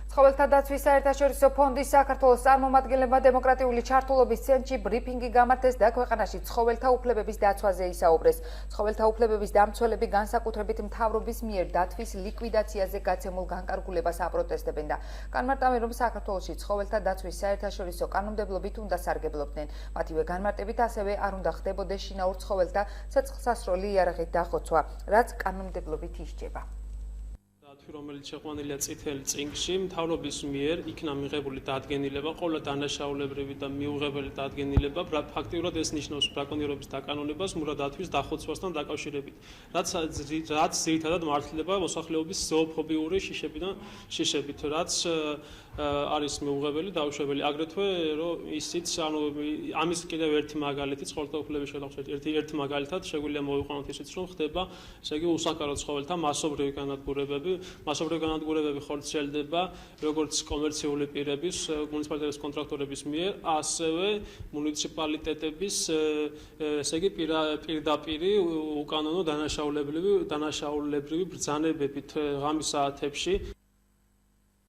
ცხოველთა დაცვის საერთაშორისო ფონდის საქართველოს წარმომადგენლებმა დემოკრატიული ჩართულობის ცენტრში ბრიფინგი გამართეს და ქვეყანაში ცხოველთა უფლებების დაცვაზე ისაუბრეს. ცხოველთა უფლებების დამცველები განსაკუთრებით მთავრობის მიერ დათვის ლიკვიდაციაზე გაცემულ განკარგულებას აპროტესტებენ და განმარტავენ, რომ საქართველოში ცხოველთა დაცვის საერთაშორისო კანონმდებლობით უნდა სარგებლობდნენ. მათივე განმარტებით ასევე არ უნდა ხდებოდეს შინაურ ცხოველთა ცეცხლსასროლი იარაღით დახოცვა, რაც კანონმდებლობით ისჯება. რომელიც შეყვანილია წითელ წიგნში, მთავრობის მიერ იქნა მიღებული დადგენილება, ყოველ დანაშაულებრივი და მიუღებელი დადგენილება, ფაქტიურად ეს ნიშნავს ბრაკონიერობის დაკანონებას მურა დათვის დახოცვასთან დაკავშირებით, რაც ძირითადად მართლდება მოსახლეობის ზოოფობიური შიშებით, რაც არის მიუღებელი, დაუშვებელი. აგრეთვე, რომ ისიც, ამის კიდევ ერთი მაგალითი, ცხოველთა უფლების შესახებ ერთი მაგალითად შეგვიძლია მოვიყვანოთ ისიც, რომ ხდება, ესე იგი, უსახკარო ცხოველთა მასობრივი განადგურებები. მასობრივი განადგურებები ხორციელდება როგორც კომერციული პირების, მუნიციპალიტეტების კონტრაქტორების მიერ, ასევე მუნიციპალიტეტების, ესე იგი, პირდაპირი უკანონო დანაშაულებრივი ბრძანებებით ღამის საათებში.